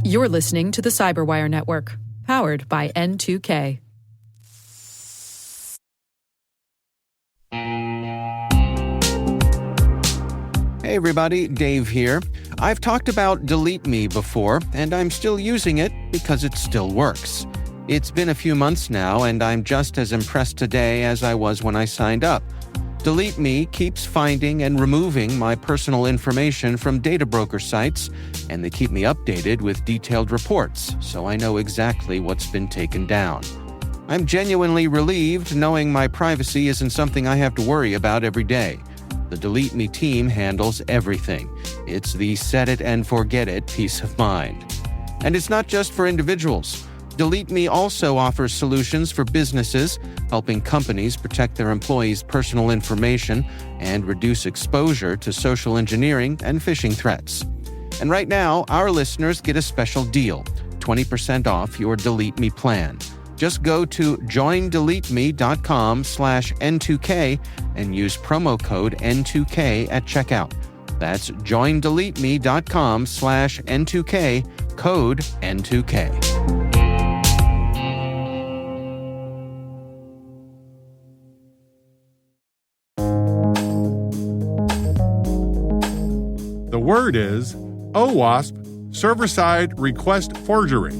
You're listening to the Cyberwire Network, powered by N2K. Hey everybody, Dave here. I've talked about Delete Me before, and I'm still using it because it still works. It's been a few months now, and I'm just as impressed today as I was when I signed up. Delete Me keeps finding and removing my personal information from data broker sites, and they keep me updated with detailed reports, so I know exactly what's been taken down. I'm genuinely relieved knowing my privacy isn't something I have to worry about every day. The Delete Me team handles everything. It's the set it and forget it peace of mind. And it's not just for individuals. Delete Me also offers solutions for businesses, helping companies protect their employees' personal information and reduce exposure to social engineering and phishing threats. And right now, our listeners get a special deal, 20% off your Delete Me plan. Just go to joindeleteme.com/N2K and use promo code N2K at checkout. That's joindeleteme.com/N2K, code N2K. The word is OWASP, server-side request forgery.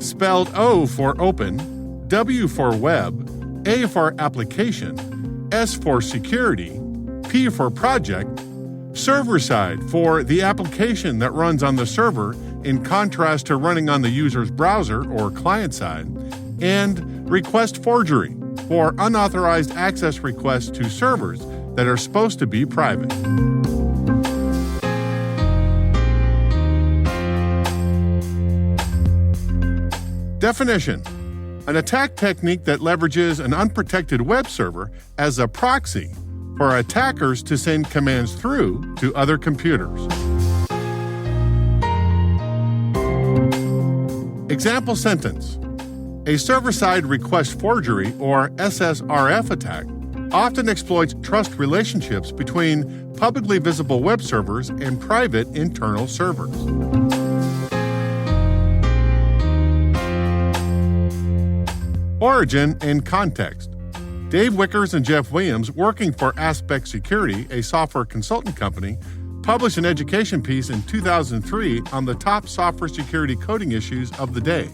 Spelled O for open, W for web, A for application, S for security, P for project, server-side for the application that runs on the server in contrast to running on the user's browser or client side, and request forgery for unauthorized access requests to servers that are supposed to be private. Definition: an attack technique that leverages an unprotected web server as a proxy for attackers to send commands through to other computers. Example sentence: a server-side request forgery, or SSRF attack, often exploits trust relationships between publicly visible web servers and private internal servers. Origin and context. Dave Wickers and Jeff Williams, working for Aspect Security, a software consultant company, published an education piece in 2003 on the top software security coding issues of the day.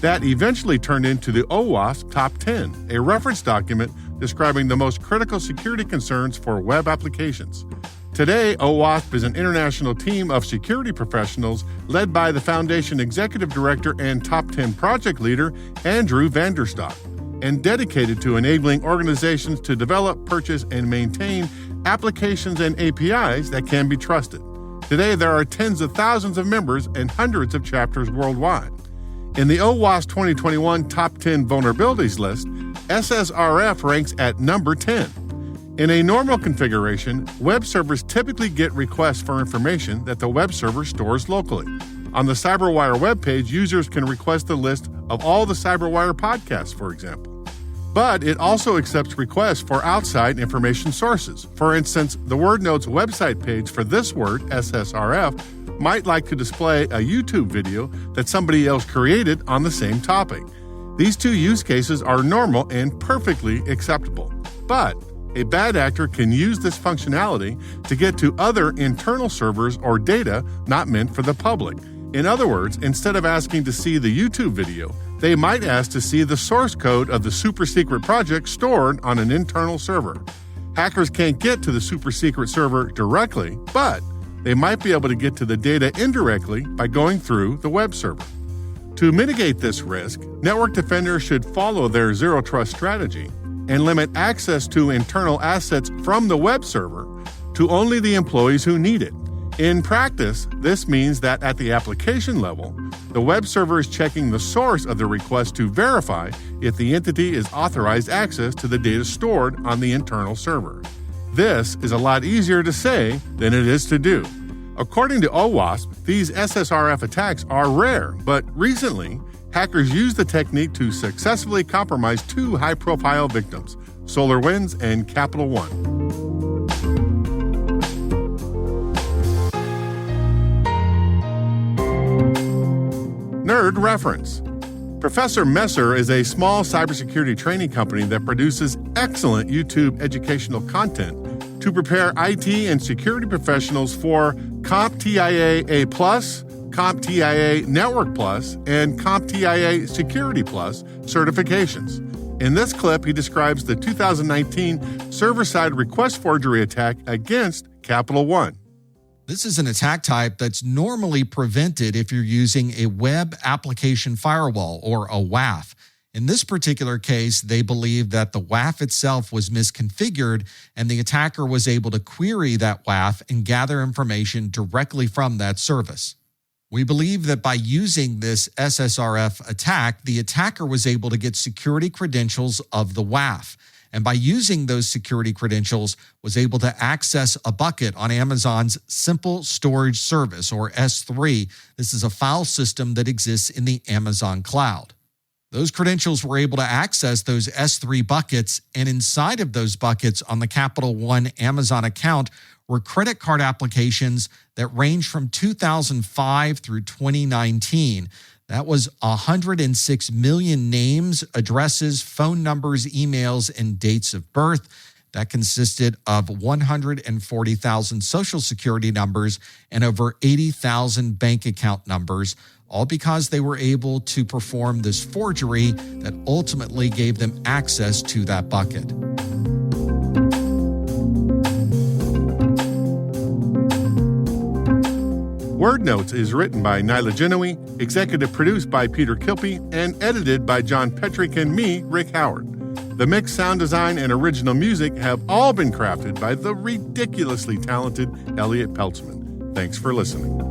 That eventually turned into the OWASP Top 10, a reference document describing the most critical security concerns for web applications. Today, OWASP is an international team of security professionals led by the Foundation Executive Director and Top 10 project leader, Andrew Vanderstock, and dedicated to enabling organizations to develop, purchase, and maintain applications and APIs that can be trusted. Today, there are tens of thousands of members and hundreds of chapters worldwide. In the OWASP 2021 Top 10 Vulnerabilities list, SSRF ranks at number 10. In a normal configuration, web servers typically get requests for information that the web server stores locally. On the CyberWire webpage, users can request a list of all the CyberWire podcasts, for example. But it also accepts requests for outside information sources. For instance, the WordNotes website page for this word, SSRF, might like to display a YouTube video that somebody else created on the same topic. These two use cases are normal and perfectly acceptable. But a bad actor can use this functionality to get to other internal servers or data not meant for the public. In other words, instead of asking to see the YouTube video, they might ask to see the source code of the super secret project stored on an internal server. Hackers can't get to the super secret server directly, but they might be able to get to the data indirectly by going through the web server. To mitigate this risk, network defenders should follow their zero trust strategy and limit access to internal assets from the web server to only the employees who need it. In practice, this means that at the application level, the web server is checking the source of the request to verify if the entity is authorized access to the data stored on the internal server. This is a lot easier to say than it is to do. According to OWASP, these SSRF attacks are rare, but recently, hackers used the technique to successfully compromise two high-profile victims, SolarWinds and Capital One. Third reference. Professor Messer is a small cybersecurity training company that produces excellent YouTube educational content to prepare IT and security professionals for CompTIA A+, CompTIA Network Plus, and CompTIA Security Plus certifications. In this clip, he describes the 2019 server-side request forgery attack against Capital One. This is an attack type that's normally prevented if you're using a web application firewall or a WAF. In this particular case, they believe that the WAF itself was misconfigured and the attacker was able to query that WAF and gather information directly from that service. We believe that by using this SSRF attack, the attacker was able to get security credentials of the WAF. And by using those security credentials, was able to access a bucket on Amazon's Simple Storage Service, or S3. This is a file system that exists in the Amazon cloud. Those credentials were able to access those S3 buckets, and inside of those buckets on the Capital One Amazon account were credit card applications that range from 2005 through 2019. That was 106 million names, addresses, phone numbers, emails, and dates of birth. That consisted of 140,000 Social Security numbers and over 80,000 bank account numbers, all because they were able to perform this forgery that ultimately gave them access to that bucket. Word Notes is written by Nyla Genoe, executive produced by Peter Kilpie, and edited by John Petrick and me, Rick Howard. The mix, sound design, and original music have all been crafted by the ridiculously talented Elliot Peltzman. Thanks for listening.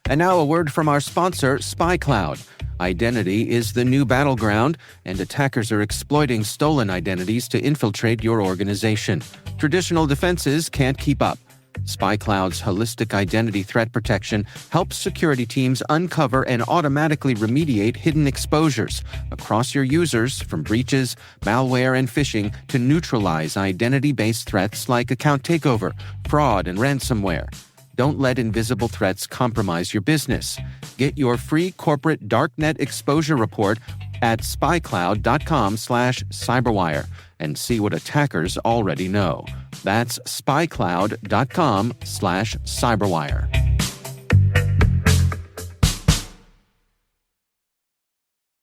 And now a word from our sponsor, SpyCloud. Identity is the new battleground, and attackers are exploiting stolen identities to infiltrate your organization. Traditional defenses can't keep up. SpyCloud's holistic identity threat protection helps security teams uncover and automatically remediate hidden exposures across your users, from breaches, malware, and phishing to neutralize identity-based threats like account takeover, fraud, and ransomware. Don't let invisible threats compromise your business. Get your free corporate darknet exposure report at spycloud.com/cyberwire and see what attackers already know. That's spycloud.com/cyberwire.